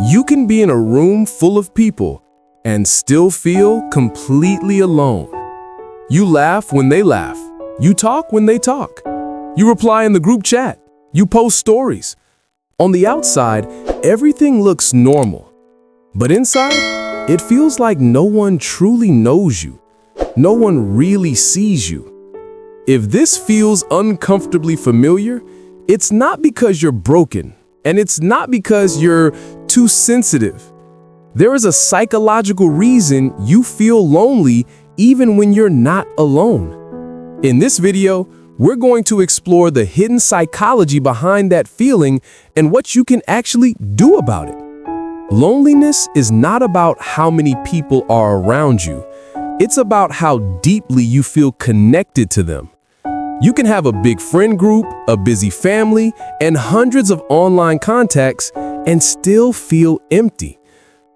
You can be in a room full of people and still feel completely alone. You laugh when they laugh. You talk when they talk. You reply in the group chat. You post stories. On the outside, everything looks normal. But inside, it feels like no one truly knows you. No one really sees you. If this feels uncomfortably familiar, it's not because you're broken, and it's not because you're too sensitive. There is a psychological reason you feel lonely even when you're not alone. In this video, we're going to explore the hidden psychology behind that feeling and what you can actually do about it. Loneliness is not about how many people are around you. It's about how deeply you feel connected to them. You can have a big friend group, a busy family, and hundreds of online contacts and still feel empty.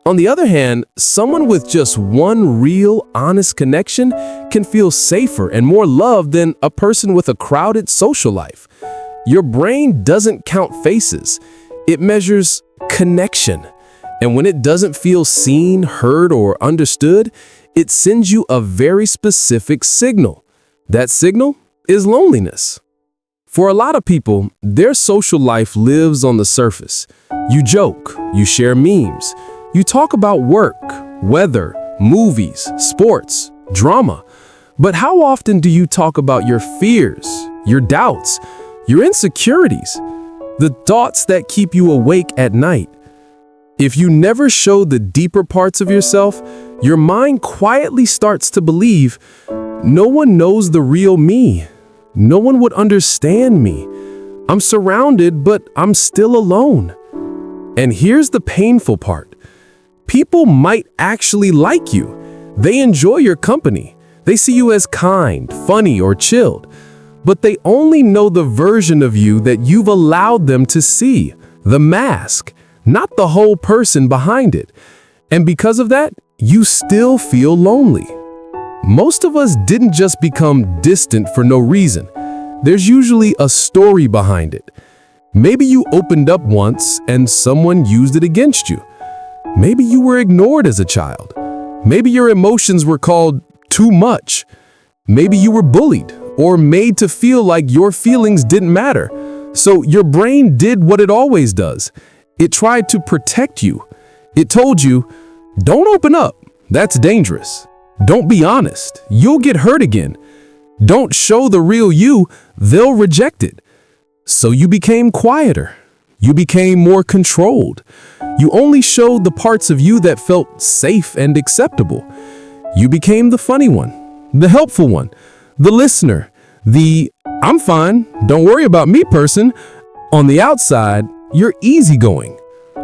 On the other hand, someone with just one real, honest connection can feel safer and more loved than a person with a crowded social life. Your brain doesn't count faces. It measures connection. And when it doesn't feel seen, heard, or understood, it sends you a very specific signal. That signal is loneliness. For a lot of people, their social life lives on the surface. You joke, you share memes, you talk about work, weather, movies, sports, drama. But how often do you talk about your fears, your doubts, your insecurities, the thoughts that keep you awake at night? If you never show the deeper parts of yourself, your mind quietly starts to believe, no one knows the real me. No one would understand me. I'm surrounded, but I'm still alone. And here's the painful part. People might actually like you. They enjoy your company. They see you as kind, funny, or chilled. But they only know the version of you that you've allowed them to see, the mask, not the whole person behind it. And because of that, you still feel lonely. Most of us didn't just become distant for no reason. There's usually a story behind it. Maybe you opened up once and someone used it against you. Maybe you were ignored as a child. Maybe your emotions were called too much. Maybe you were bullied or made to feel like your feelings didn't matter. So your brain did what it always does. It tried to protect you. It told you, don't open up. That's dangerous. Don't be honest. You'll get hurt again. Don't show the real you. They'll reject it. So you became quieter. You became more controlled. You only showed the parts of you that felt safe and acceptable. You became the funny one, the helpful one, the listener, the I'm fine, don't worry about me person. On the outside, you're easygoing.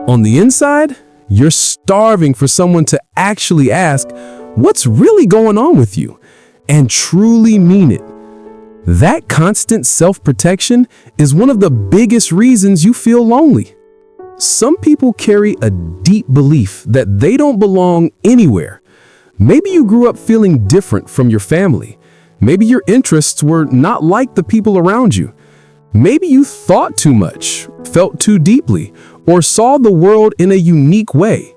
On the inside, you're starving for someone to actually ask, what's really going on with you? And truly mean it. That constant self-protection is one of the biggest reasons you feel lonely. Some people carry a deep belief that they don't belong anywhere. Maybe you grew up feeling different from your family. Maybe your interests were not like the people around you. Maybe you thought too much, felt too deeply, or saw the world in a unique way.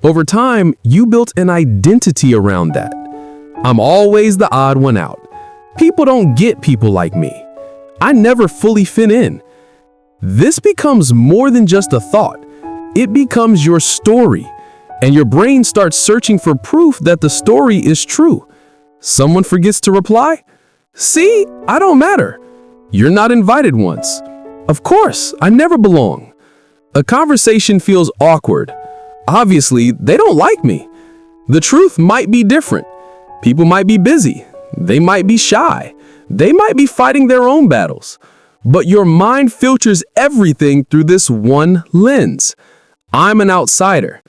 Over time, you built an identity around that. I'm always the odd one out. People don't get people like me. I never fully fit in. This becomes more than just a thought. It becomes your story, and your brain starts searching for proof that the story is true. Someone forgets to reply? See, I don't matter. You're not invited once. Of course, I never belong. A conversation feels awkward. Obviously, they don't like me. The truth might be different. People might be busy. They might be shy. They might be fighting their own battles. But your mind filters everything through this one lens. I'm an outsider.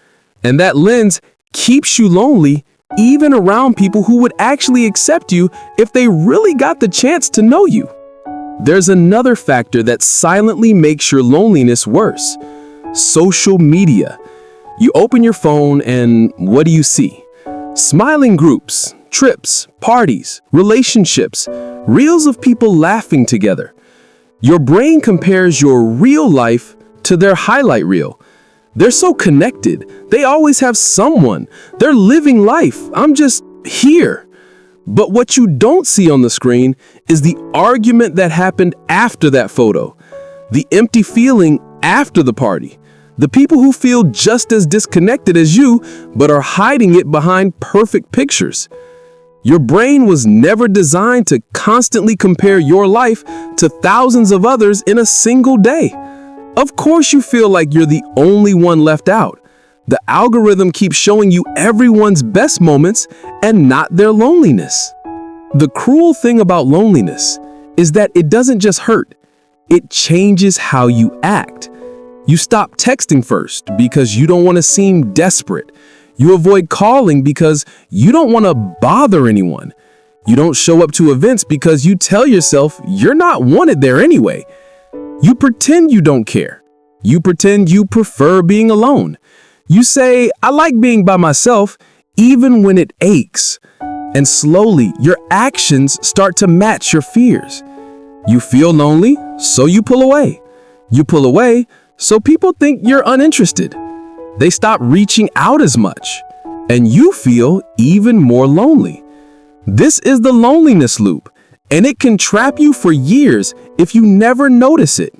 And that lens keeps you lonely even around people who would actually accept you if they really got the chance to know you. There's another factor that silently makes your loneliness worse. Social media. You open your phone and what do you see? Smiling groups, trips, parties, relationships, reels of people laughing together. Your brain compares your real life to their highlight reel. They're so connected. They always have someone. They're living life. I'm just here. But what you don't see on the screen is the argument that happened after that photo, the empty feeling after the party, the people who feel just as disconnected as you but are hiding it behind perfect pictures. Your brain was never designed to constantly compare your life to thousands of others in a single day. Of course you feel like you're the only one left out. The algorithm keeps showing you everyone's best moments and not their loneliness. The cruel thing about loneliness is that it doesn't just hurt, it changes how you act. You stop texting first because you don't want to seem desperate. You avoid calling because you don't want to bother anyone. You don't show up to events because you tell yourself you're not wanted there anyway. You pretend you don't care. You pretend you prefer being alone. You say, I like being by myself, even when it aches. And slowly, your actions start to match your fears. You feel lonely, so you pull away. You pull away, so people think you're uninterested. They stop reaching out as much, and you feel even more lonely. This is the loneliness loop, and it can trap you for years if you never notice it.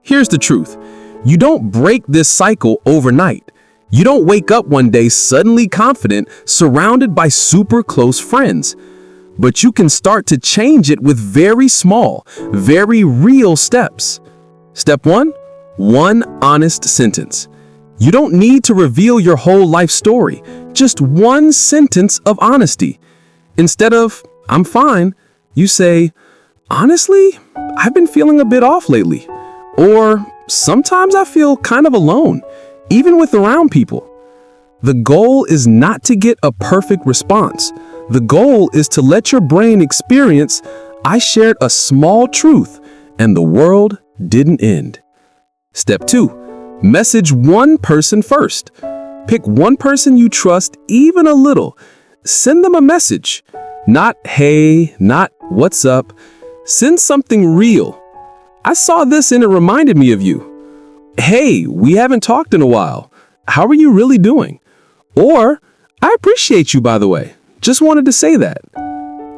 Here's the truth. You don't break this cycle overnight. You don't wake up one day suddenly confident, surrounded by super close friends. But you can start to change it with very small, very real steps. Step 1, one honest sentence. You don't need to reveal your whole life story, just one sentence of honesty. Instead of, I'm fine, you say, honestly, I've been feeling a bit off lately. Or, sometimes I feel kind of alone, even with around people. The goal is not to get a perfect response. The goal is to let your brain experience, I shared a small truth and the world didn't end. Step 2, message one person first. Pick one person you trust even a little. Send them a message. Not hey, not what's up. Send something real. I saw this and it reminded me of you. Hey, we haven't talked in a while. How are you really doing? Or, I appreciate you, by the way. Just wanted to say that.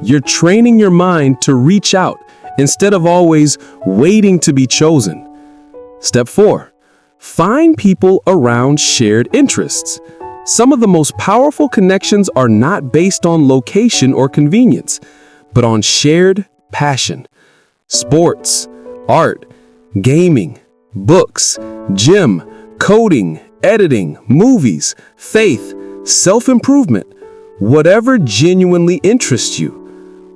You're training your mind to reach out instead of always waiting to be chosen. Step 4, find people around shared interests. Some of the most powerful connections are not based on location or convenience, but on shared passion. Sports, art, gaming, books, gym, coding, editing, movies, faith, self-improvement, whatever genuinely interests you.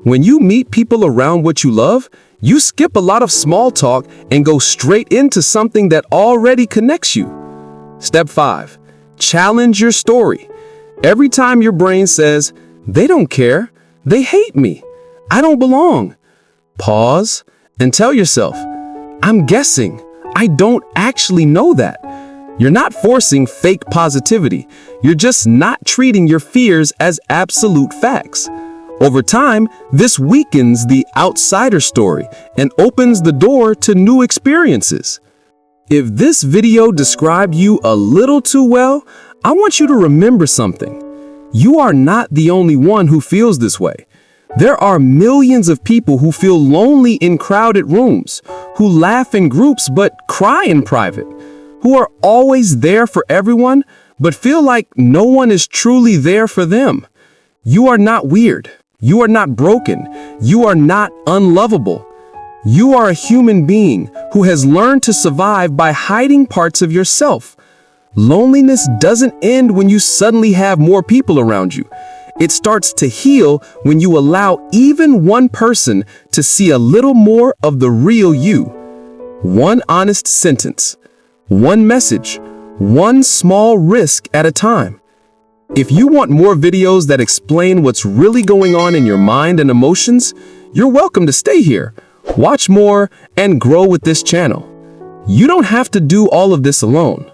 When you meet people around what you love, you skip a lot of small talk and go straight into something that already connects you. Step 5, challenge your story. Every time your brain says, they don't care, they hate me, I don't belong, pause and tell yourself, I'm guessing. I don't actually know that. You're not forcing fake positivity. You're just not treating your fears as absolute facts. Over time, this weakens the outsider story and opens the door to new experiences. If this video described you a little too well, I want you to remember something. You are not the only one who feels this way. There are millions of people who feel lonely in crowded rooms, who laugh in groups but cry in private, who are always there for everyone but feel like no one is truly there for them. You are not weird. You are not broken. You are not unlovable. You are a human being who has learned to survive by hiding parts of yourself. Loneliness doesn't end when you suddenly have more people around you. It starts to heal when you allow even one person to see a little more of the real you. One honest sentence, one message, one small risk at a time. If you want more videos that explain what's really going on in your mind and emotions, you're welcome to stay here. Watch more and grow with this channel. You don't have to do all of this alone.